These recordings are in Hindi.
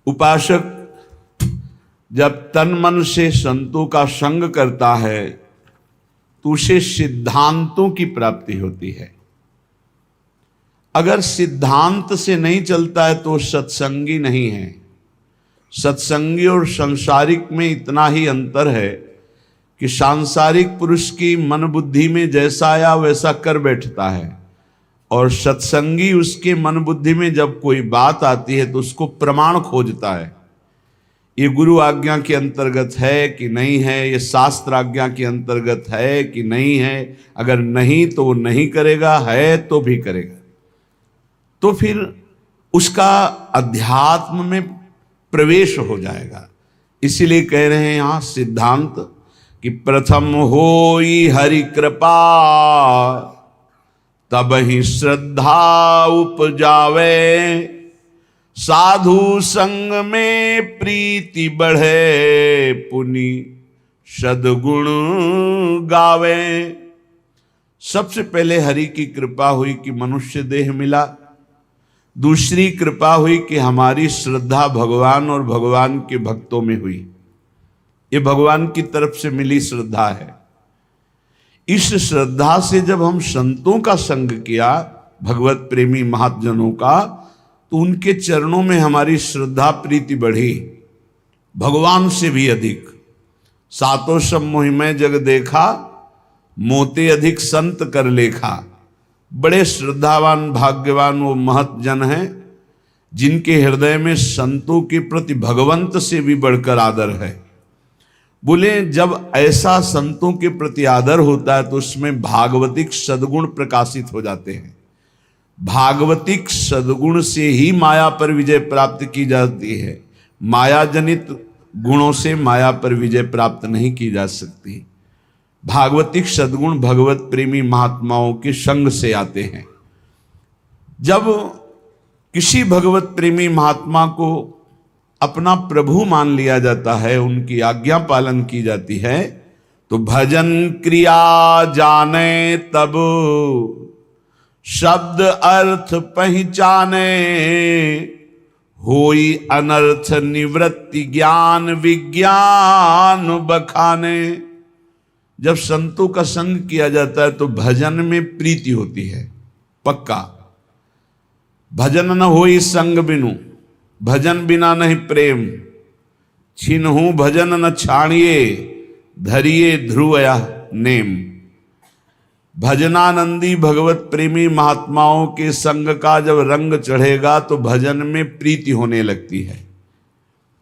उपासक जब तन मन से संतों का संग करता है तो उसे सिद्धांतों की प्राप्ति होती है। अगर सिद्धांत से नहीं चलता है तो सत्संगी नहीं है। सत्संगी और सांसारिक में इतना ही अंतर है कि सांसारिक पुरुष की मन बुद्धि में जैसा आया वैसा कर बैठता है, और सत्संगी उसके मन बुद्धि में जब कोई बात आती है तो उसको प्रमाण खोजता है। ये गुरु आज्ञा के अंतर्गत है कि नहीं है, ये शास्त्र आज्ञा के अंतर्गत है कि नहीं है। अगर नहीं तो वो नहीं करेगा, है तो भी करेगा। तो फिर उसका अध्यात्म में प्रवेश हो जाएगा। इसीलिए कह रहे हैं यहाँ सिद्धांत कि प्रथम होई हरि कृपा तब ही श्रद्धा उपजावे, साधु संग में प्रीति बढ़े, पुनि सद्गुण गावे। सबसे पहले हरि की कृपा हुई कि मनुष्य देह मिला। दूसरी कृपा हुई कि हमारी श्रद्धा भगवान और भगवान के भक्तों में हुई। ये भगवान की तरफ से मिली श्रद्धा है। इस श्रद्धा से जब हम संतों का संग किया, भगवत प्रेमी महाजनों का, तो उनके चरणों में हमारी श्रद्धा प्रीति बढ़ी, भगवान से भी अधिक। सातों सब मोहिमय जग देखा, मोते अधिक संत कर लेखा। बड़े श्रद्धावान भाग्यवान वो महत जन हैं जिनके हृदय में संतों के प्रति भगवंत से भी बढ़कर आदर है। बोले जब ऐसा संतों के प्रति आदर होता है तो उसमें भागवतिक सद्गुण प्रकाशित हो जाते हैं। भागवतिक सद्गुण से ही माया पर विजय प्राप्त की जाती है। माया जनित गुणों से माया पर विजय प्राप्त नहीं की जा सकती। भागवतिक सद्गुण भगवत प्रेमी महात्माओं के संग से आते हैं। जब किसी भगवत प्रेमी महात्मा को अपना प्रभु मान लिया जाता है, उनकी आज्ञा पालन की जाती है, तो भजन क्रिया जाने तब शब्द अर्थ पहचाने, होई अनर्थ निवृत्ति ज्ञान विज्ञान बखाने। जब संतों का संग किया जाता है तो भजन में प्रीति होती है, पक्का। भजन न होई संग बिनु, भजन बिना नहीं प्रेम। छिन्हु भजन न छाणिए, धरिए ध्रुवया नेम। भजनानंदी भगवत प्रेमी महात्माओं के संग का जब रंग चढ़ेगा तो भजन में प्रीति होने लगती है।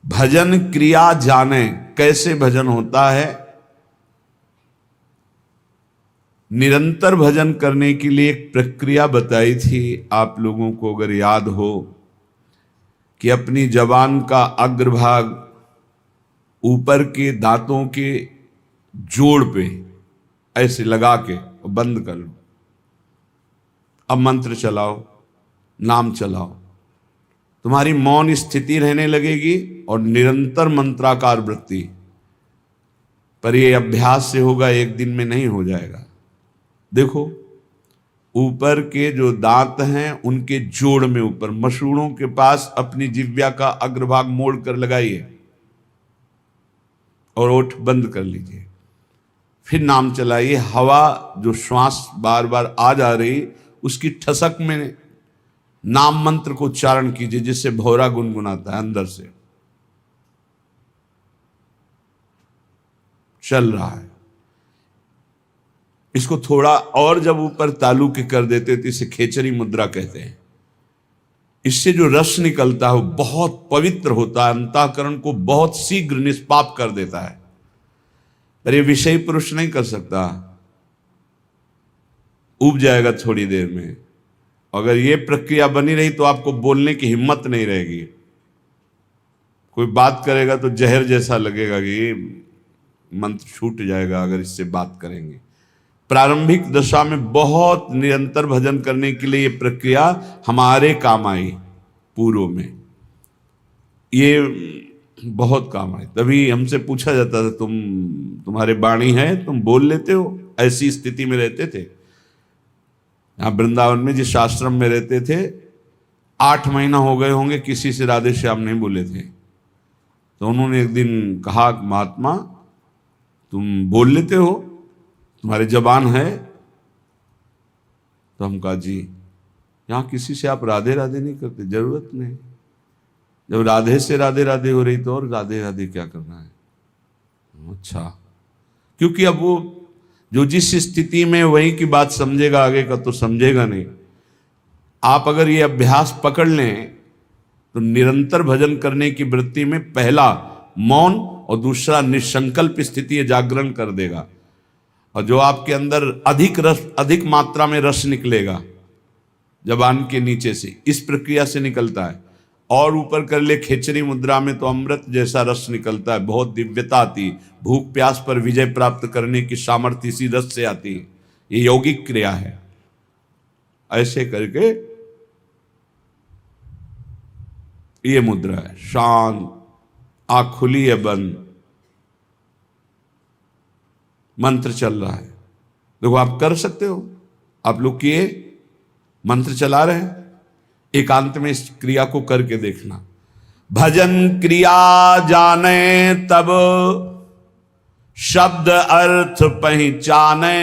भजन क्रिया जाने, कैसे भजन होता है। निरंतर भजन करने के लिए एक प्रक्रिया बताई थी आप लोगों को, अगर याद हो, कि अपनी जबान का अग्रभाग ऊपर के दांतों के जोड़ पे ऐसे लगा के बंद कर लो। अब मंत्र चलाओ, नाम चलाओ, तुम्हारी मौन स्थिति रहने लगेगी और निरंतर मंत्राकार वृत्ति। पर यह अभ्यास से होगा, एक दिन में नहीं हो जाएगा। देखो ऊपर के जो दांत हैं उनके जोड़ में ऊपर मसूड़ों के पास अपनी जिह्वा का अग्रभाग मोड़ कर लगाइए और ओठ बंद कर लीजिए। फिर नाम चलाइए। हवा जो श्वास बार बार आ जा रही उसकी ठसक में नाम मंत्र को उच्चारण कीजिए, जिससे भौरा गुनगुनाता है अंदर से। चल रहा है। इसको थोड़ा और जब ऊपर तालु के कर देते तो इसे खेचरी मुद्रा कहते हैं। इससे जो रस निकलता है वो बहुत पवित्र होता है, अंतःकरण को बहुत शीघ्र निष्पाप कर देता है। पर ये विषय पुरुष नहीं कर सकता, उब जाएगा थोड़ी देर में। अगर ये प्रक्रिया बनी रही तो आपको बोलने की हिम्मत नहीं रहेगी। कोई बात करेगा तो जहर जैसा लगेगा कि ये मंत्र छूट जाएगा अगर इससे बात करेंगे। प्रारंभिक दशा में बहुत निरंतर भजन करने के लिए ये प्रक्रिया हमारे काम आई। पूर्व में ये बहुत काम आई। तभी हमसे पूछा जाता था, तुम्हारे वाणी है, तुम बोल लेते हो? ऐसी स्थिति में रहते थे। यहाँ वृंदावन में जिस आश्रम में रहते थे 8 महीना हो गए होंगे किसी से राधे श्याम नहीं बोले थे। तो उन्होंने एक दिन कहा, महात्मा तुम बोल लेते हो, तुम्हारे जबान है? तो हम कहा जी, यहाँ किसी से आप राधे राधे नहीं करते, जरूरत नहीं। जब राधे से राधे राधे हो रही तो और राधे राधे क्या करना है? अच्छा, क्योंकि अब वो जो जिस स्थिति में वही की बात समझेगा, आगे का तो समझेगा नहीं। आप अगर ये अभ्यास पकड़ लें तो निरंतर भजन करने की वृत्ति में पहला मौन और दूसरा निसंकल्प स्थिति जागरण कर देगा। और जो आपके अंदर अधिक मात्रा में रस निकलेगा जबान के नीचे से, इस प्रक्रिया से निकलता है। और ऊपर कर ले खेचरी मुद्रा में तो अमृत जैसा रस निकलता है, बहुत दिव्यता आती। भूख प्यास पर विजय प्राप्त करने की सामर्थ्य इसी रस से आती है। ये यौगिक क्रिया है। ऐसे करके ये मुद्रा है, शांत, आँख खुली है, बंद, मंत्र चल रहा है। देखो आप कर सकते हो, आप लोग किए, मंत्र चला रहे हैं, एकांत में इस क्रिया को करके देखना। भजन क्रिया जाने तब शब्द अर्थ पहचाने।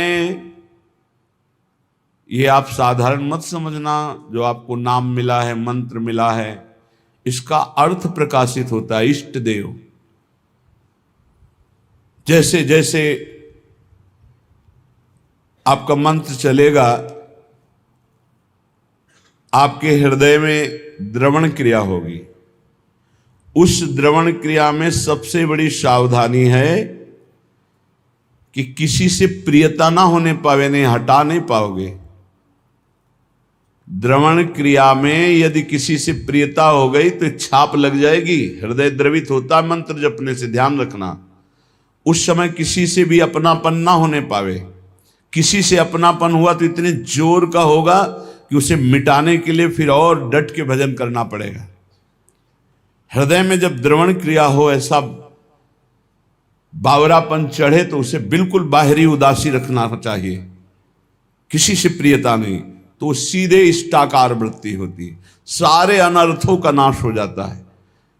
ये आप साधारण मत समझना, जो आपको नाम मिला है, मंत्र मिला है, इसका अर्थ प्रकाशित होता है। इष्ट देव, जैसे जैसे आपका मंत्र चलेगा, आपके हृदय में द्रवण क्रिया होगी। उस द्रवण क्रिया में सबसे बड़ी सावधानी है कि किसी से प्रियता ना होने पावे, नहीं हटा नहीं पाओगे। द्रवण क्रिया में यदि किसी से प्रियता हो गई तो छाप लग जाएगी। हृदय द्रवित होता है मंत्र जपने से, ध्यान रखना। उस समय किसी से भी अपनापन ना होने पावे। किसी से अपनापन हुआ तो इतने जोर का होगा कि उसे मिटाने के लिए फिर और डट के भजन करना पड़ेगा। हृदय में जब द्रवण क्रिया हो, ऐसा बावरापन चढ़े, तो उसे बिल्कुल बाहरी उदासी रखना चाहिए, किसी से प्रियता नहीं, तो सीधे इष्टाकार वृत्ति होती है। सारे अनर्थों का नाश हो जाता है।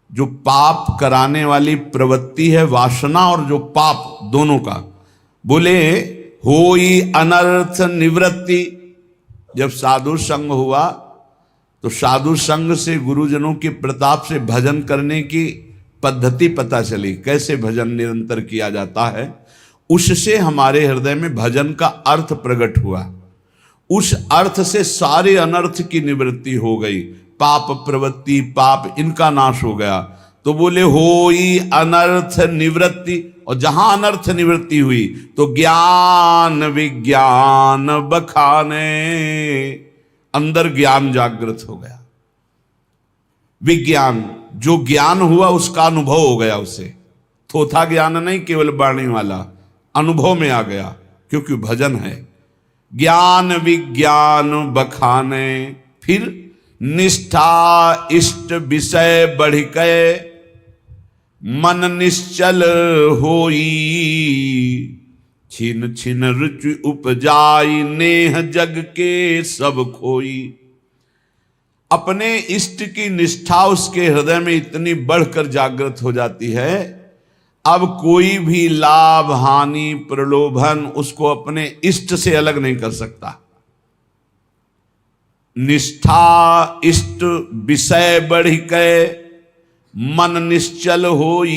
जो पाप कराने वाली प्रवृत्ति है, वासना और जो पाप, दोनों का, बोले होई अनर्थ निवृत्ति। जब साधु संग हुआ तो साधु संग से, गुरुजनों के प्रताप से भजन करने की पद्धति पता चली, कैसे भजन निरंतर किया जाता है। उससे हमारे हृदय में भजन का अर्थ प्रकट हुआ। उस अर्थ से सारे अनर्थ की निवृत्ति हो गई। पाप प्रवृत्ति, पाप, इनका नाश हो गया। तो बोले होई अनर्थ निवृत्ति। और जहां अनर्थ निवृत्ति हुई तो ज्ञान विज्ञान बखाने, अंदर ज्ञान जागृत हो गया। विज्ञान, जो ज्ञान हुआ उसका अनुभव हो गया उसे। थोथा ज्ञान नहीं, केवल वाणी वाला, अनुभव में आ गया, क्योंकि भजन है। ज्ञान विज्ञान बखाने, फिर निष्ठा इष्ट विषय बढ़ के मन निश्चल होई। छिन छिन रुचि उपजाई नेह जग के सब खोई। अपने इष्ट की निष्ठा उसके हृदय में इतनी बढ़कर जागृत हो जाती है, अब कोई भी लाभ हानि प्रलोभन उसको अपने इष्ट से अलग नहीं कर सकता। निष्ठा इष्ट विषय बढ़ के मन निश्चल होई।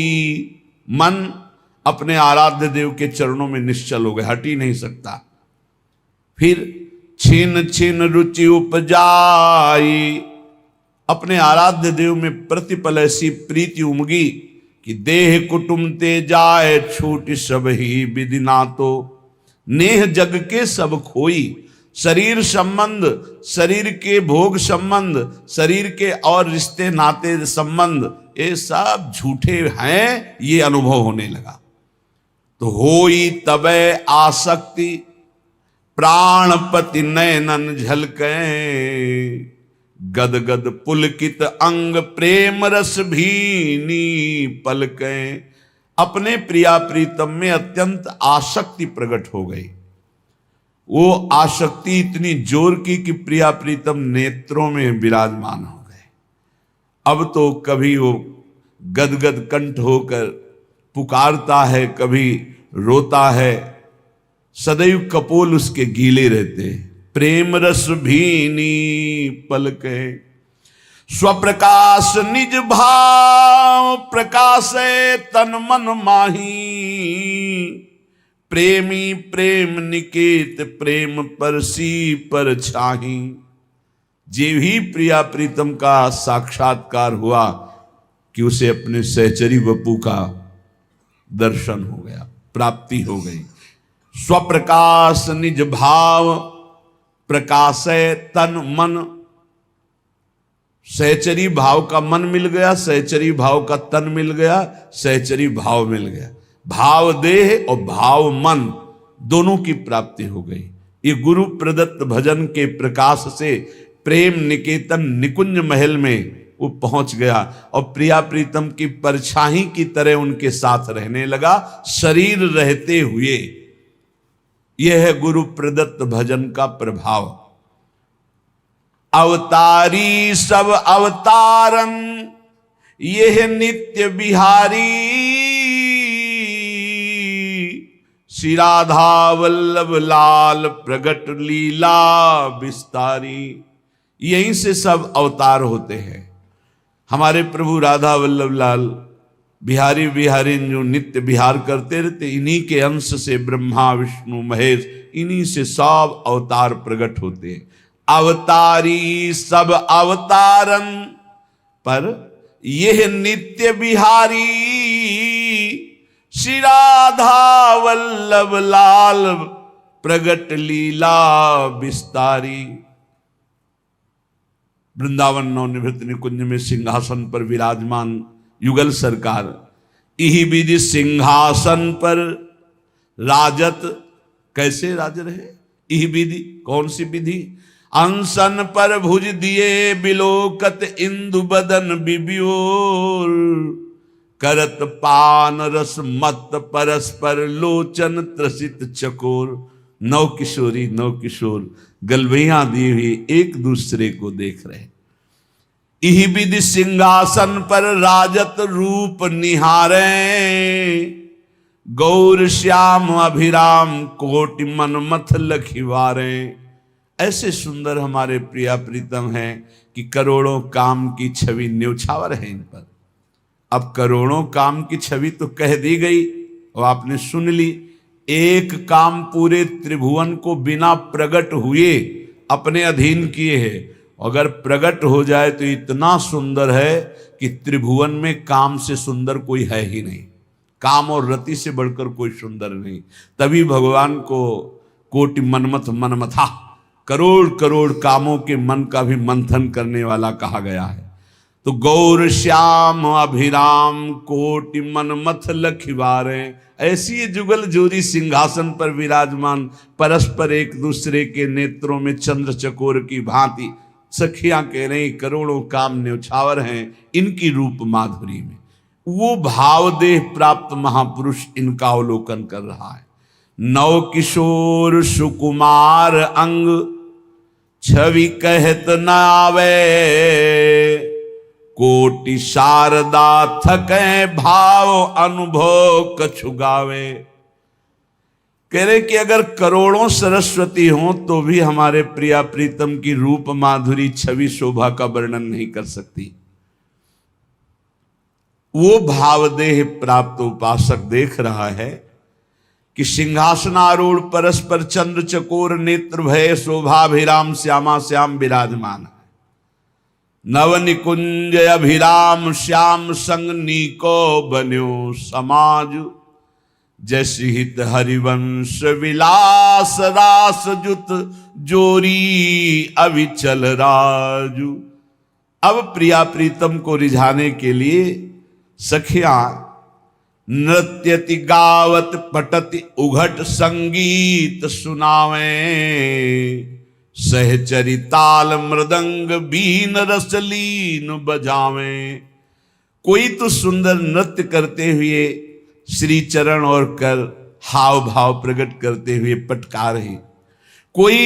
मन अपने आराध्य देव के चरणों में निश्चल हो गए, हट ही नहीं सकता। फिर छिन छिन रुचि उपजाई। अपने आराध्य देव में प्रतिपल ऐसी प्रीति उमगी कि देह कुटुम ते जाए छूट सब ही विधि ना तो। नेह जग के सब खोई। शरीर संबंध, शरीर के भोग संबंध, शरीर के और रिश्ते नाते संबंध, ये सब झूठे हैं, ये अनुभव होने लगा। तो होई तबे आसक्ति प्राणपति नयनन झलके। गद गद पुलकित अंग प्रेम रस भीनी पलके। अपने प्रिया प्रीतम में अत्यंत आसक्ति प्रकट हो गई। वो आसक्ति इतनी जोर की कि प्रिया प्रीतम नेत्रों में विराजमान हो गए। अब तो कभी वो गदगद कंठ होकर पुकारता है, कभी रोता है, सदैव कपोल उसके गीले रहते हैं। प्रेम रस भीनी पलके स्वप्रकाश निज भाव प्रकाशे तन मन माही। प्रेमी प्रेम निकेत प्रेम परसी पर छाही। जे भी प्रिया प्रीतम का साक्षात्कार हुआ कि उसे अपने सहचरी वपू का दर्शन हो गया, प्राप्ति हो गई। स्वप्रकाश निज भाव प्रकाशे तन मन। सहचरी भाव का मन मिल गया, सहचरी भाव का तन मिल गया, सहचरी भाव मिल गया। भाव देह और भाव मन दोनों की प्राप्ति हो गई। ये गुरु प्रदत्त भजन के प्रकाश से प्रेम निकेतन निकुंज महल में वो पहुंच गया और प्रिया प्रीतम की परछाई की तरह उनके साथ रहने लगा, शरीर रहते हुए। यह है गुरु प्रदत्त भजन का प्रभाव। अवतारी सब अवतारन यह नित्य बिहारी। श्री राधा वल्लभ लाल प्रगट लीला विस्तारी। यहीं से सब अवतार होते हैं। हमारे प्रभु राधा वल्लभ लाल बिहारी बिहारी जो नित्य बिहार करते रहते, इन्हीं के अंश से ब्रह्मा विष्णु महेश, इन्हीं से सब अवतार प्रकट होते हैं। अवतारी सब अवतारन पर यह नित्य बिहारी। श्री राधा वल्लभ लाल प्रगट लीला विस्तारी। वृंदावन नवनिवृत्त निकुंज में सिंहासन पर विराजमान युगल सरकार इही विधि सिंहासन पर राजत। कैसे राज रहे? इही विधि, कौन सी विधि? अनशन पर भुज दिए बिलोकत इंदु बदन बिबियोर। करत पान रस मत परस्पर लोचन त्रसित चकोर। नौ किशोरी नौ किशोर गलबैया दी हुई एक दूसरे को देख रहे। इही विधि सिंहासन पर राजत रूप निहारे। गौर श्याम अभिराम कोटि मन मथ लखिवारे। ऐसे सुंदर हमारे प्रिया प्रीतम हैं कि करोड़ों काम की छवि न्योछावर है इन पर। अब करोड़ों काम की छवि तो कह दी गई और आपने सुन ली। एक काम पूरे त्रिभुवन को बिना प्रकट हुए अपने अधीन किए है। अगर प्रकट हो जाए तो इतना सुंदर है कि त्रिभुवन में काम से सुंदर कोई है ही नहीं। काम और रति से बढ़कर कोई सुंदर नहीं। तभी भगवान को कोटि मनमथ मनमथा, करोड़ करोड़ कामों के मन का भी मंथन करने वाला कहा गया है। तो गौर श्याम अभिराम कोटि मनमथ लखिवारे। ऐसी जुगल जोरी सिंहासन पर विराजमान, परस्पर एक दूसरे के नेत्रों में चंद्र चकोर की भांति सखियां कह रही करोड़ों काम न्योछावर हैं इनकी रूप माधुरी में। वो भाव देह प्राप्त महापुरुष इनका अवलोकन कर रहा है। नव किशोर सुकुमार अंग छवि कहत न आवे। कोटि शारदा थके भाव अनुभव कछु गावे। कह रहे कि अगर करोड़ों सरस्वती हों तो भी हमारे प्रिया प्रीतम की रूप माधुरी छवि शोभा का वर्णन नहीं कर सकती। वो भावदेह प्राप्त उपासक देख रहा है कि सिंहासनारूढ़ परस्पर चंद्र चकोर नेत्र भय शोभाभिराम श्यामा श्याम विराजमान है। नव निकुंज अभिराम श्याम संग नीको बन्यो समाज। जैसे हित हरिवंश विलास रास जुत जोरी अविचल राजू। अब प्रिया प्रीतम को रिझाने के लिए सखियां नृत्यति गावत पटति उघट संगीत सुनावे। सहचरी ताल मृदंग बीन रसलीन बजावे। कोई तो सुंदर नृत्य करते हुए श्री चरण और कर हाव भाव प्रकट करते हुए पटका रहे। कोई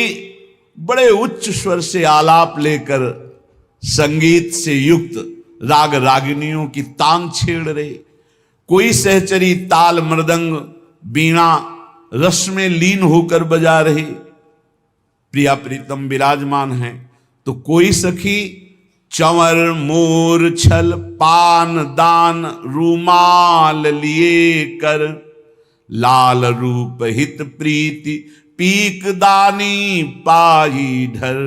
बड़े उच्च स्वर से आलाप लेकर संगीत से युक्त राग रागिनियों की तान छेड़ रहे, कोई सहचरी ताल मृदंग बीणा रस में लीन होकर बजा रहे, प्रिया प्रीतम विराजमान है, तो कोई सखी चंवर मोर छल पान दान रूमाल लिए कर, लाल रूप हित प्रीति पीक दानी पाई ढर।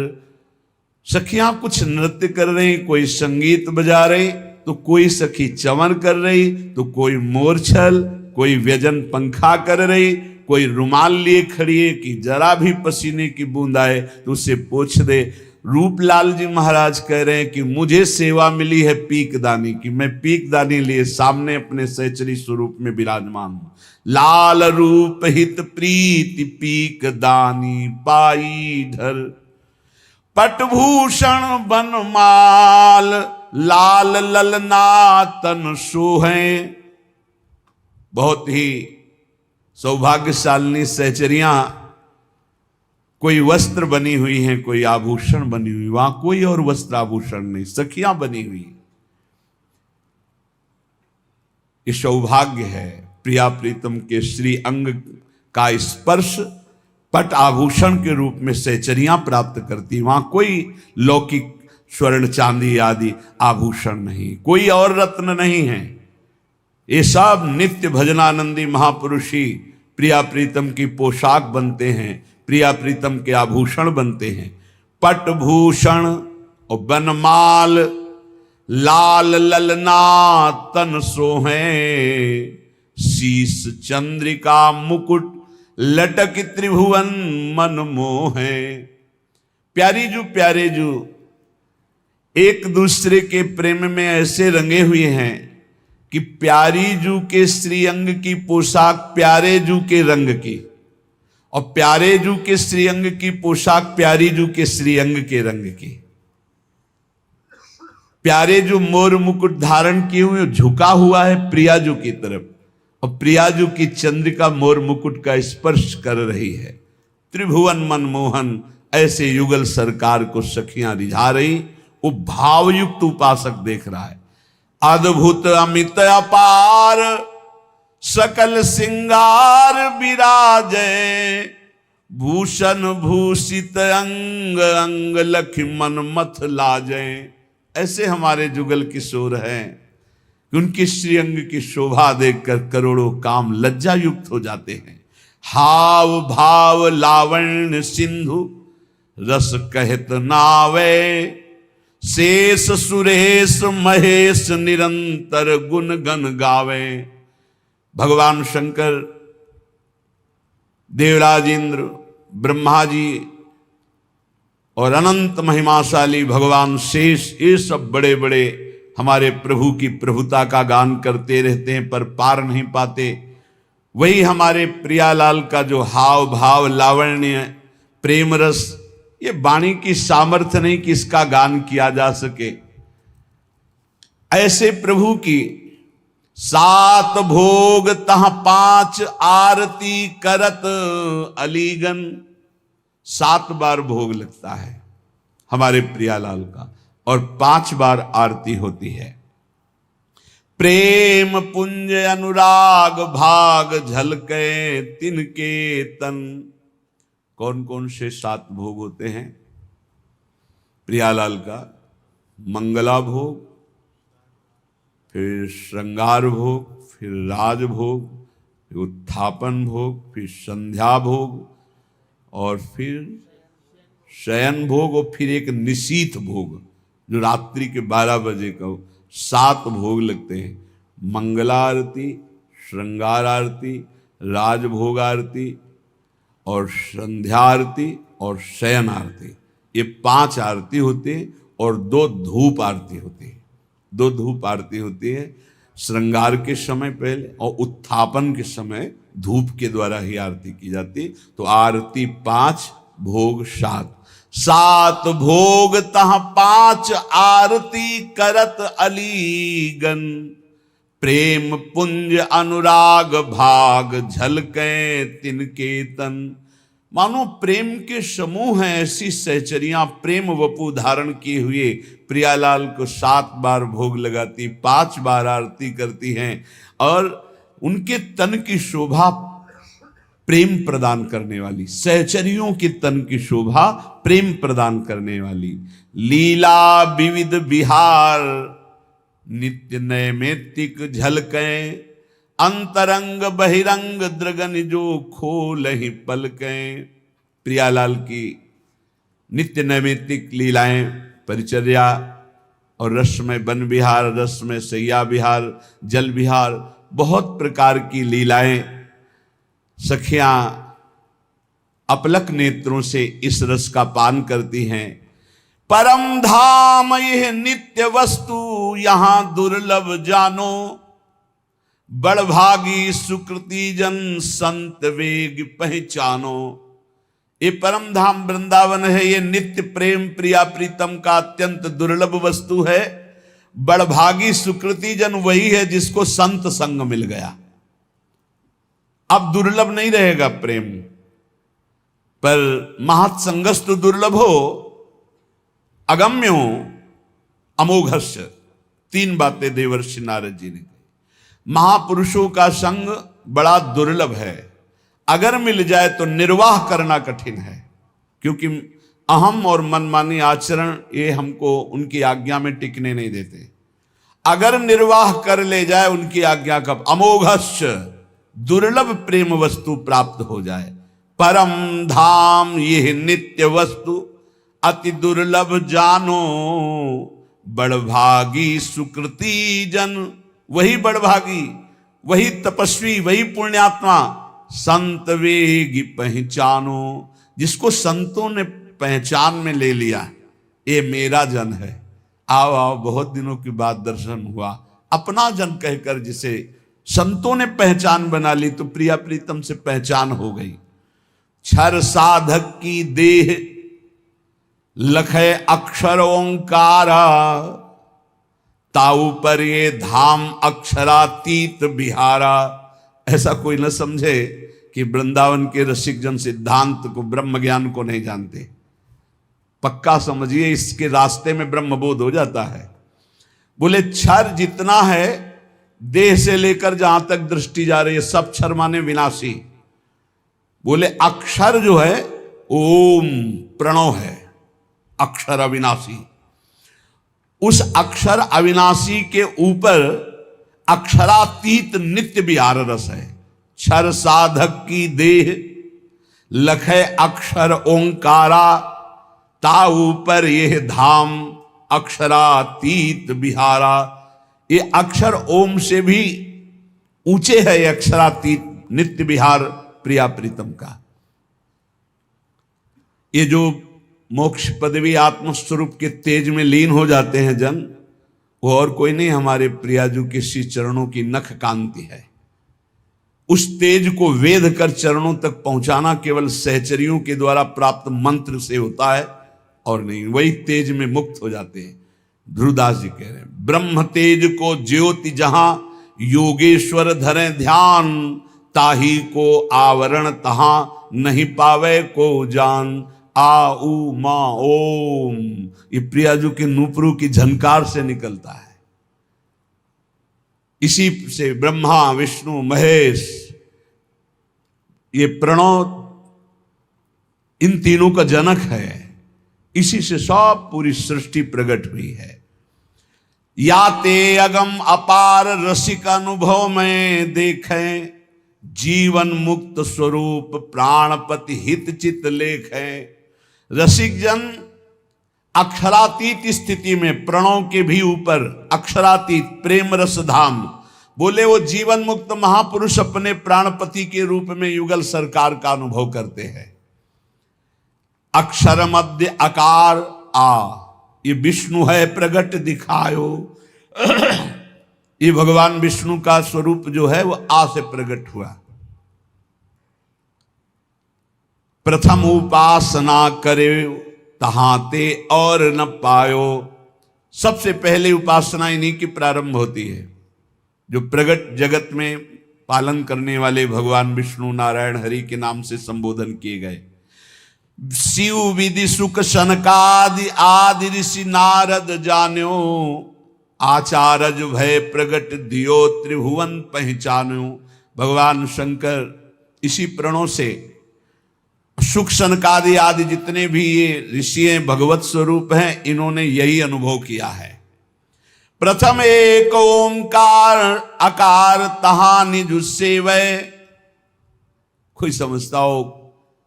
सखियां कुछ नृत्य कर रही, कोई संगीत बजा रही, तो कोई सखी चंवर कर रही, तो कोई मोरछल, कोई व्यजन पंखा कर रही, कोई रुमाल लिए खड़ी है कि जरा भी पसीने की बूंद आए तो उसे पोंछ दे। रूपलाल जी महाराज कह रहे हैं कि मुझे सेवा मिली है पीकदानी की, मैं पीकदानी लिए सामने अपने सहचरी स्वरूप में विराजमान हूं। लाल रूप हित प्रीति पीकदानी पाई ढर, पटभूषण बनमाल लाल ललना तन सोहे। बहुत ही सौभाग्यशालिनी सहचरियां कोई वस्त्र बनी हुई हैं, कोई आभूषण बनी हुई, वहां कोई और वस्त्र आभूषण नहीं, सखियां बनी हुई। ये सौभाग्य है, प्रिया प्रीतम के श्री अंग का स्पर्श पट आभूषण के रूप में सहचरियां प्राप्त करती। वहां कोई लौकिक स्वर्ण चांदी आदि आभूषण नहीं, कोई और रत्न नहीं है। ये सब नित्य भजनानंदी महापुरुषी प्रिया प्रीतम की पोशाक बनते हैं, प्रिया प्रीतम के आभूषण बनते हैं। पट भूषण और बनमाल लाल ललना तन सोहे, शीस चंद्रिका मुकुट लटक त्रिभुवन मन मोहे। प्यारे जू एक दूसरे के प्रेम में ऐसे रंगे हुए हैं कि प्यारी जू के श्रीअंग की पोशाक प्यारे जू के रंग की, और प्यारे जू के श्रीअंग की पोशाक प्यारी जू के श्रीअंग के रंग की। प्यारे जू मोर मुकुट धारण किए हुए झुका हुआ है प्रिया जू की तरफ, और प्रिया जू की चंद्रिका मोर मुकुट का स्पर्श कर रही है। त्रिभुवन मनमोहन ऐसे युगल सरकार को सखियां रिझा रही, वो भावयुक्त उपासक देख रहा है। अद्भुत अमित अपार सकल सिंगार विराजे, भूषण भूषित अंग अंग लख मन मथ लाजे। ऐसे हमारे जुगल किशोर हैं कि उनकी श्रीअंग की शोभा देखकर करोड़ों काम लज्जा युक्त हो जाते हैं। हाव भाव लावण्य सिंधु रस कहत नावे, शेष सुरेश महेश निरंतर गुण गन गावे। भगवान शंकर, देवराज इंद्र, ब्रह्मा जी और अनंत महिमाशाली भगवान शेष, ये सब बड़े बड़े हमारे प्रभु की प्रभुता का गान करते रहते हैं पर पार नहीं पाते। वही हमारे प्रियालाल का जो हाव भाव लावण्य प्रेम रस, ये वाणी की सामर्थ्य नहीं कि इसका गान किया जा सके। ऐसे प्रभु की 7 भोग तह 5 आरती करत अलीगन। 7 बार भोग लगता है हमारे प्रियालाल का और 5 बार आरती होती है। प्रेम पुंज अनुराग भाग झलके तिनके तन। कौन कौन से 7 भोग होते हैं प्रियालाल का? मंगला भोग, फिर श्रृंगार भोग, फिर राज भोग, फिर उत्थापन भोग, फिर संध्या भोग, और फिर शयन भोग, और फिर एक निशीथ भोग जो रात्रि के 12 बजे का। 7 भोग लगते हैं। मंगला आरती, श्रृंगार आरती, राजभोग आरती और संध्या आरती और शयन आरती। ये 5 आरती होती है और 2 धूप आरती होती है। 2 धूप आरती होती है श्रृंगार के समय पहले, और उत्थापन के समय धूप के द्वारा ही आरती की जाती। तो आरती 5, भोग 7। 7 भोग तह 5 आरती करत अलीगन। प्रेम पुंज अनुराग भाग झलके तिनके तन। मानो प्रेम के समूह हैं, ऐसी सहचरियां प्रेम वपु धारण किए हुए प्रियालाल को 7 बार भोग लगाती, 5 बार आरती करती हैं और उनके तन की शोभा प्रेम प्रदान करने वाली, सहचरियों के तन की शोभा प्रेम प्रदान करने वाली। लीला विविध विहार नित्य नैमित्तिक झलकें, अंतरंग बहिरंग द्रगन जो खोल ही पलकें। प्रियालाल की नित्य नैमित्तिक लीलाएं, परिचर्या और रस में वन विहार, रस में सैया विहार, जल विहार, बहुत प्रकार की लीलाएं सखियां अपलक नेत्रों से इस रस का पान करती हैं। परम धाम यह नित्य वस्तु यहां दुर्लभ जानो, बड़भागी सुकृति जन संत वेग पहचानो। ये परम धाम वृंदावन है, ये नित्य प्रेम प्रिया प्रीतम का अत्यंत दुर्लभ वस्तु है। बड़भागी सुकृति जन वही है जिसको संत संग मिल गया। अब दुर्लभ नहीं रहेगा प्रेम, पर महत्संगस्तु दुर्लभो अगम्यो अमोघस्य। 3 बातें देवर्षि नारद जी ने कही। महापुरुषों का संग बड़ा दुर्लभ है, अगर मिल जाए तो निर्वाह करना कठिन है, क्योंकि अहम और मनमानी आचरण ये हमको उनकी आज्ञा में टिकने नहीं देते। अगर निर्वाह कर ले जाए उनकी आज्ञा का, अमोघस्य दुर्लभ प्रेम वस्तु प्राप्त हो जाए। परम धाम यह नित्य वस्तु अति दुर्लभ जानो, बड़भागी सुकृति जन वही बड़भागी, वही तपस्वी, वही पुण्यात्मा संत वेगी पहचानो, जिसको संतों ने पहचान में ले लिया, ये मेरा जन है। आओ आओ, बहुत दिनों के बाद दर्शन हुआ, अपना जन कहकर जिसे संतों ने पहचान बना ली, तो प्रिया प्रीतम से पहचान हो गई। क्षर साधक की देह लखे अक्षर ओंकारा, ताऊ पर ये धाम अक्षरातीत बिहारा। ऐसा कोई न समझे कि वृंदावन के रसिक जन सिद्धांत को, ब्रह्म ज्ञान को नहीं जानते। पक्का समझिए, इसके रास्ते में ब्रह्मबोध हो जाता है। बोले क्षर जितना है, देह से लेकर जहां तक दृष्टि जा रही है, सब क्षर माने विनाशी। बोले अक्षर जो है ओम प्रणव है, अक्षर अविनाशी। उस अक्षर अविनाशी के ऊपर अक्षरातीत नित्य विहार रस है। क्षर साधक की देह लखे अक्षर ओंकारा, ता ऊपर यह धाम अक्षरातीत बिहारा। ये अक्षर ओम से भी ऊंचे है, ये अक्षरातीत नित्य विहार प्रिया प्रीतम का। ये जो मोक्ष पदवी आत्मस्वरूप के तेज में लीन हो जाते हैं जन, वो और कोई नहीं, हमारे प्रियाजू के श्री चरणों की नख कांति है। उस तेज को वेध कर चरणों तक पहुंचाना केवल सहचरियों के द्वारा प्राप्त मंत्र से होता है और नहीं, वही तेज में मुक्त हो जाते हैं। ध्रुवदास जी कह रहे हैं, ब्रह्म तेज को ज्योति जहां योगेश्वर धरे ध्यान, ताही को आवरण तहां नहीं पावे को जान। आ उ मा ओम, ये प्रियाजू के नूपुरों की झनकार से निकलता है। इसी से ब्रह्मा विष्णु महेश, ये प्रणव इन तीनों का जनक है। इसी से सब पूरी सृष्टि प्रकट हुई है। याते अगम अपार रसिक अनुभव में देखें, जीवन मुक्त स्वरूप प्राणपति हित चित लेखें। रसिक जन अक्षरातीत स्थिति में, प्रणव के भी ऊपर अक्षरातीत प्रेम रस धाम, बोले वो जीवन मुक्त महापुरुष अपने प्राणपति के रूप में युगल सरकार का अनुभव करते हैं। अक्षर मध्य आकार आ, ये विष्णु है प्रगट दिखायो। ये भगवान विष्णु का स्वरूप जो है वो आ से प्रकट हुआ। प्रथम उपासना करे तहाते और न पायो। सबसे पहले उपासना इन्हीं की प्रारंभ होती है, जो प्रगट जगत में पालन करने वाले भगवान विष्णु नारायण हरि के नाम से संबोधन किए गए। शिव विधि सुख सनकादि आदि ऋषि नारद जान्यो, आचारज भय प्रगट दियो त्रिभुवन पहचान्यो। भगवान शंकर इसी प्रणों से सुख सनकादि आदि जितने भी ये ऋषि हैं, भगवत स्वरूप हैं, इन्होंने यही अनुभव किया है। प्रथम एक ओंकार आकार तहा निज सेवय। कोई समझता हो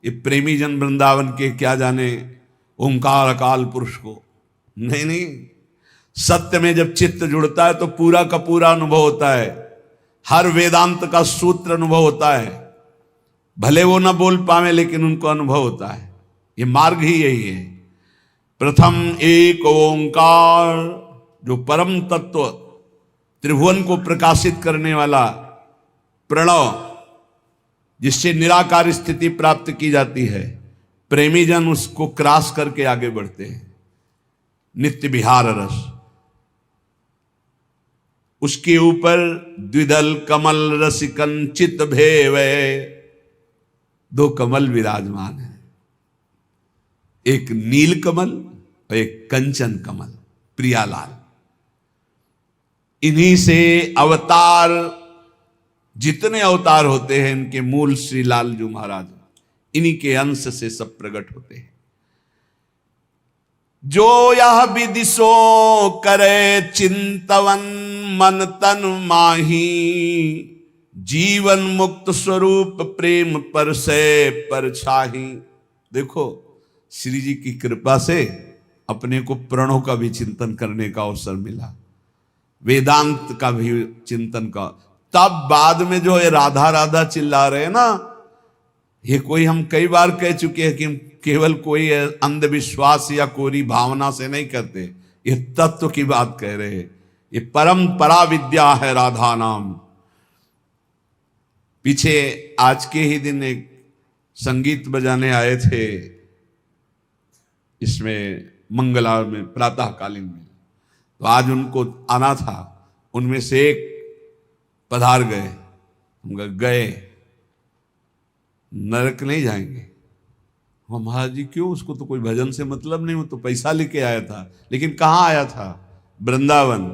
ये प्रेमी जन वृंदावन के क्या जाने ओंकार अकाल पुरुष को, नहीं नहीं, सत्य में जब चित्त जुड़ता है तो पूरा का पूरा अनुभव होता है, हर वेदांत का सूत्र अनुभव होता है। भले वो ना बोल पावे लेकिन उनको अनुभव होता है। ये मार्ग ही यही है। प्रथम एक ओंकार, जो परम तत्व त्रिभुवन को प्रकाशित करने वाला प्रणव, जिससे निराकार स्थिति प्राप्त की जाती है, प्रेमी जन उसको क्रॉस करके आगे बढ़ते हैं। नित्य विहार रस, उसके ऊपर द्विदल कमल रसिकन चित भेवै। दो कमल विराजमान है, एक नील कमल और एक कंचन कमल, प्रियालाल। इन्हीं से अवतार, जितने अवतार होते हैं इनके मूल श्री लालजू महाराज, इन्हीं के अंश से सब प्रकट होते हैं। जो यह विदिशो करे चिंतवन मन तन माही, जीवन मुक्त स्वरूप प्रेम पर से पर छाही। देखो श्री जी की कृपा से अपने को प्रणों का भी चिंतन करने का अवसर मिला, वेदांत का भी चिंतन का। तब बाद में जो ये राधा राधा चिल्ला रहे हैं ना, ये कोई हम कई बार कह चुके हैं कि केवल कोई अंधविश्वास या कोरी भावना से नहीं करते, ये तत्व की बात कह रहे हैं। ये परंपरा विद्या है राधा नाम। पीछे आज के ही दिन एक संगीत बजाने आए थे, इसमें मंगला में प्रातःकालीन में, तो आज उनको आना था। उनमें से एक पधार गए, हम गए, नरक नहीं जाएंगे। हम महाराज जी क्यों, उसको तो कोई भजन से मतलब नहीं, वो तो पैसा लेके आया था। लेकिन कहाँ आया था? वृंदावन।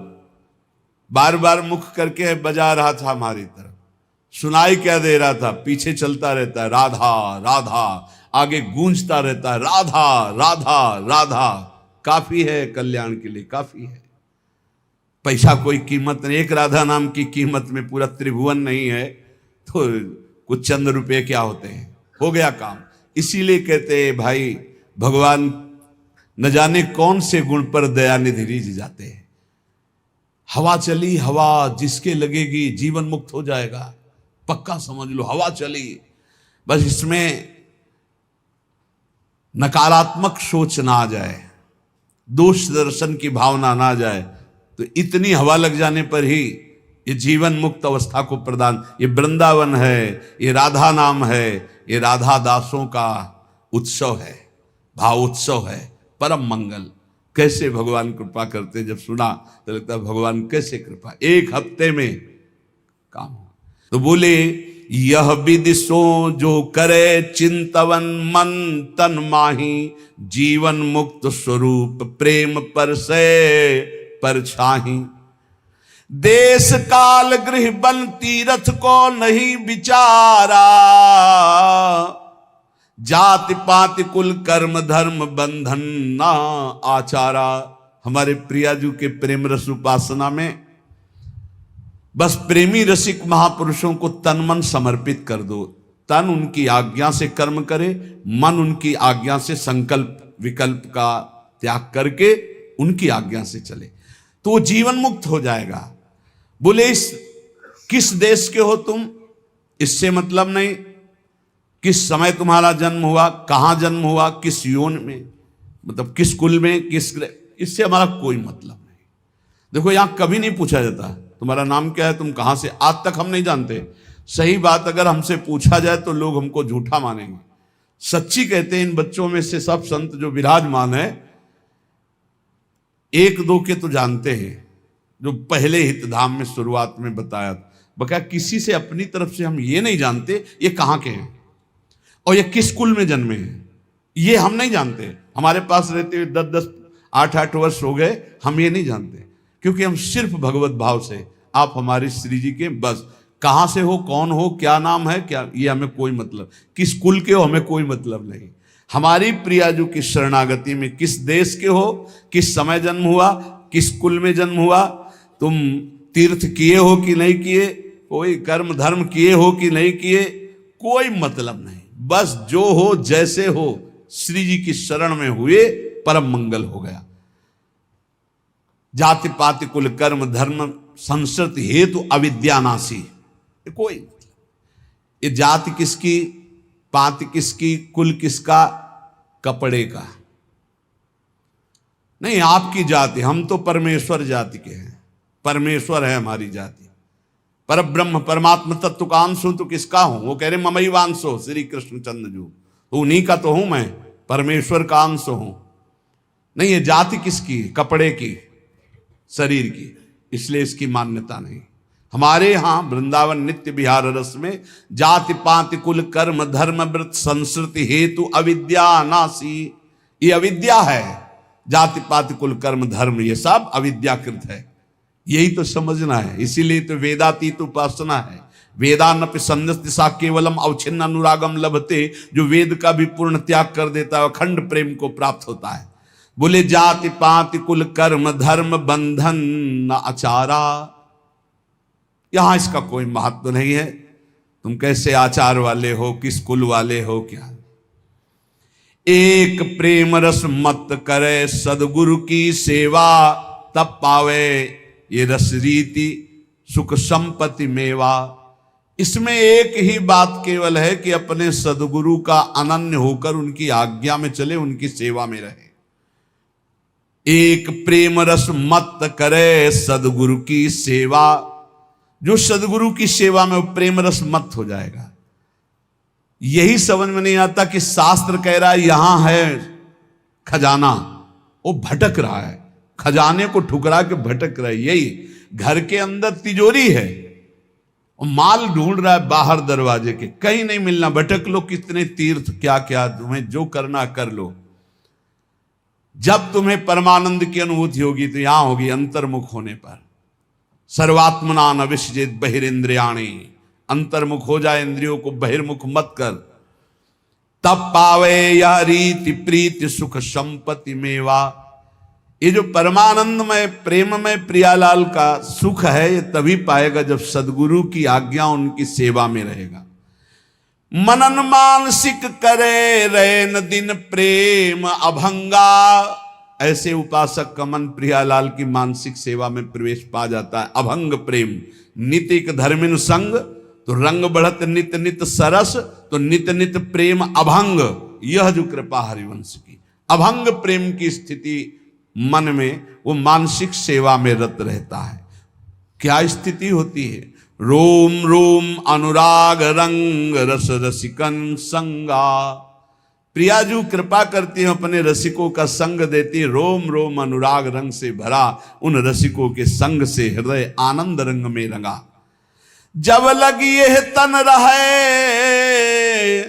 बार बार मुख करके बजा रहा था हमारी तरफ, सुनाई क्या दे रहा था? पीछे चलता रहता है राधा राधा, आगे गूंजता रहता है राधा राधा राधा। काफी है कल्याण के लिए, काफी है। पैसा कोई कीमत नहीं, एक राधा नाम की कीमत में पूरा त्रिभुवन नहीं है तो कुछ चंद रुपए क्या होते हैं, हो गया काम। इसीलिए कहते हैं भाई, भगवान न जाने कौन से गुण पर दयानिधि रिझ जाते हैं। हवा चली, हवा जिसके लगेगी जीवन मुक्त हो जाएगा, पक्का समझ लो। हवा चली, बस इसमें नकारात्मक सोच ना आ जाए, दोष दर्शन की भावना ना आ जाए, तो इतनी हवा लग जाने पर ही ये जीवन मुक्त अवस्था को प्रदान। ये वृंदावन है, ये राधा नाम है, ये राधा दासों का उत्सव है, भाव उत्सव है, परम मंगल। कैसे भगवान कृपा करते, जब सुना तो लगता है भगवान कैसे कृपा, एक हफ्ते में काम हो। तो बोले यह विदिशो जो करे चिंतवन मन तन माही, जीवन मुक्त स्वरूप प्रेम पर से पर छाही। देश काल गृह बन तीरथ को नहीं विचारा, जाति पाति कुल कर्म धर्म बंधन ना आचारा। हमारे प्रियाजू के प्रेम रस उपासना में बस प्रेमी रसिक महापुरुषों को तन मन समर्पित कर दो। तन उनकी आज्ञा से कर्म करे, मन उनकी आज्ञा से संकल्प विकल्प का त्याग करके उनकी आज्ञा से चले, तो वो जीवन मुक्त हो जाएगा। बोले किस देश के हो तुम, इससे मतलब नहीं। किस समय तुम्हारा जन्म हुआ, कहां जन्म हुआ, किस योन में, मतलब किस कुल में, किस, इससे हमारा कोई मतलब नहीं। देखो यहां कभी नहीं पूछा जाता तुम्हारा नाम क्या है, तुम कहां से, आज तक हम नहीं जानते। सही बात अगर हमसे पूछा जाए तो लोग हमको झूठा मानेंगे। सच्ची कहते हैं इन बच्चों में से सब संत जो विराजमान है, एक दो के तो जानते हैं, जो पहले हितधाम में शुरुआत में बताया था। बका किसी से अपनी तरफ से हम ये नहीं जानते ये कहाँ के हैं और ये किस कुल में जन्मे हैं। ये हम नहीं जानते। हमारे पास रहते हुए 10-10 8-8 वर्ष हो गए, हम ये नहीं जानते, क्योंकि हम सिर्फ भगवत भाव से, आप हमारे श्री जी के, बस कहां से हो, कौन हो, क्या नाम है, क्या, ये हमें कोई मतलब, किस कुल के हो, हमें कोई मतलब नहीं। हमारी प्रियाजू की शरणागति में किस देश के हो, किस समय जन्म हुआ, किस कुल में जन्म हुआ, तुम तीर्थ किए हो कि नहीं किए, कोई कर्म धर्म किए हो कि नहीं किए, कोई मतलब नहीं। बस जो हो जैसे हो श्री जी की शरण में हुए, परम मंगल हो गया। जाति पाति कुल कर्म धर्म संस्कृति हेतु अविद्यानाशी, कोई, ये जाति किसकी, पाति किसकी, कुल किसका, कपड़े का नहीं, आपकी जाति। हम तो परमेश्वर जाति के हैं, परमेश्वर है हमारी जाति। पर ब्रह्म परमात्मा तत्व का अंश हूं तो किसका हूं? वो कह रहे ममई वांशो श्री कृष्णचंद्र जी, तो उन्हीं का तो हूं मैं, परमेश्वर का अंश हूं। नहीं, ये जाति किसकी, कपड़े की, शरीर की, इसलिए इसकी मान्यता नहीं। हमारे यहां वृंदावन नित्य विहार रस में जाति पाति कुल कर्म धर्म व्रत संस्कृति हेतु अविद्या नासी, ये अविद्या है। जाति पाति कुल कर्म धर्म ये सब अविद्याकृत है, यही तो समझना है। इसीलिए तो वेदातीत उपासना है। वेदानपि संन्यस्त सा केवलम अवच्छिन्न अनुरागम लभते, जो वेद का भी पूर्ण त्याग कर देता है अखंड प्रेम को प्राप्त होता है। बोले जाति पाति कुल कर्म धर्म बंधन न आचारा, यहां इसका कोई महत्व नहीं है। तुम कैसे आचार वाले हो, किस कुल वाले हो, क्या। एक प्रेम रस मत करे सदगुरु की सेवा, तब पावे ये रस रीति सुख संपत्ति मेवा। इसमें एक ही बात केवल है कि अपने सदगुरु का अनन्य होकर उनकी आज्ञा में चले, उनकी सेवा में रहे। एक प्रेम रस मत करे सदगुरु की सेवा, जो सदगुरु की सेवा में वो प्रेम रस मत हो जाएगा। यही समझ में नहीं आता कि शास्त्र कह रहा है यहां है खजाना, वो भटक रहा है, खजाने को ठुकरा के भटक रहा है। यही घर के अंदर तिजोरी है और माल ढूंढ रहा है बाहर दरवाजे के, कहीं नहीं मिलना। भटक लो, कितने तीर्थ क्या क्या, तुम्हें जो करना कर लो। जब तुम्हें परमानंद की अनुभूति होगी तो यहां होगी अंतर्मुख होने पर। सर्वात्मना न विसृजेत बहिरेंद्रियाणि, अंतर्मुख हो जाए, इंद्रियों को बहिर्मुख मत कर। तब पावे यह रीति प्रीति सुख संपत्ति मेवा। ये जो परमानंद में प्रेम में प्रियालाल का सुख है, ये तभी पाएगा जब सदगुरु की आज्ञा उनकी सेवा में रहेगा। मनन मानसिक करे रैन दिन प्रेम अभंगा, ऐसे उपासक का मन प्रियालाल की मानसिक सेवा में प्रवेश पा जाता है। अभंग प्रेम नितिक धर्मिन संग, तो रंग बढ़त नित नित सरस, तो नित नित प्रेम अभंग। यह जो कृपा हरिवंश की अभंग प्रेम की स्थिति मन में, वो मानसिक सेवा में रत रहता है। क्या स्थिति होती है? रोम रोम अनुराग रंग रस रसिकन संगा। प्रियाजू कृपा करती है, अपने रसिकों का संग देती है। रोम रोम अनुराग रंग से भरा, उन रसिकों के संग से हृदय आनंद रंग में रंगा। जब लगी यह तन रहे,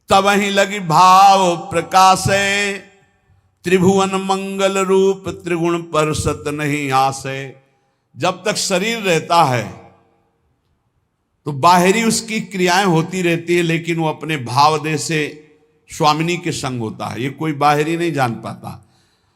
तब ही लगी भाव प्रकाशे। त्रिभुवन मंगल रूप त्रिगुण पर सत नहीं आसे। जब तक शरीर रहता है तो बाहरी उसकी क्रियाएं होती रहती है, लेकिन वो अपने भाव देह से स्वामिनी के संग होता है, ये कोई बाहरी नहीं जान पाता।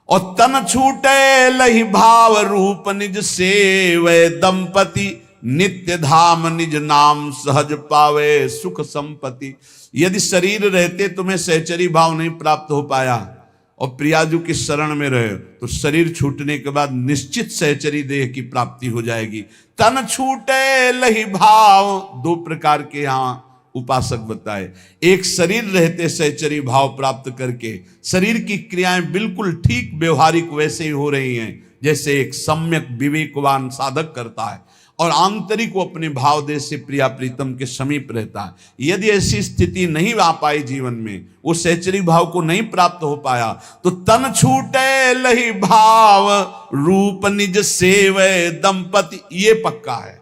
और तन छूटे लही भाव रूप निज सेवै दंपति, नित्य धाम निज नाम सहज पावे सुख संपत्ति। यदि शरीर रहते तुम्हें सहचरी भाव नहीं प्राप्त हो पाया और प्रियाजू की शरण में रहे, तो शरीर छूटने के बाद निश्चित सहचरी देह की प्राप्ति हो जाएगी। तन छूटे लही भाव, दो प्रकार के यहां उपासक बताए। एक शरीर रहते सहचरी भाव प्राप्त करके शरीर की क्रियाएं बिल्कुल ठीक व्यवहारिक वैसे ही हो रही हैं जैसे एक सम्यक विवेकवान साधक करता है, और आंतरिक वो अपने भाव देश से प्रिया प्रीतम के समीप रहता है। यदि ऐसी स्थिति नहीं आ पाई जीवन में, वो सहचरी भाव को नहीं प्राप्त हो पाया, तो तन छूटे लही भाव रूप निज सेवै दंपति, ये पक्का है।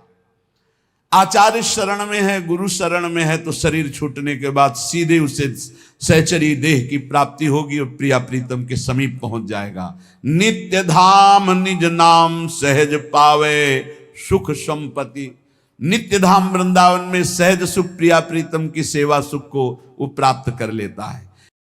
आचार्य शरण में है, गुरु शरण में है, तो शरीर छूटने के बाद सीधे उसे सहचरी देह की प्राप्ति होगी और प्रिया प्रीतम के समीप पहुंच जाएगा। नित्य धाम निज नाम सहज पावे सुख संपत्ति। नित्य धाम वृंदावन में सहज सुख प्रिया प्रीतम की सेवा सुख को वो प्राप्त कर लेता है।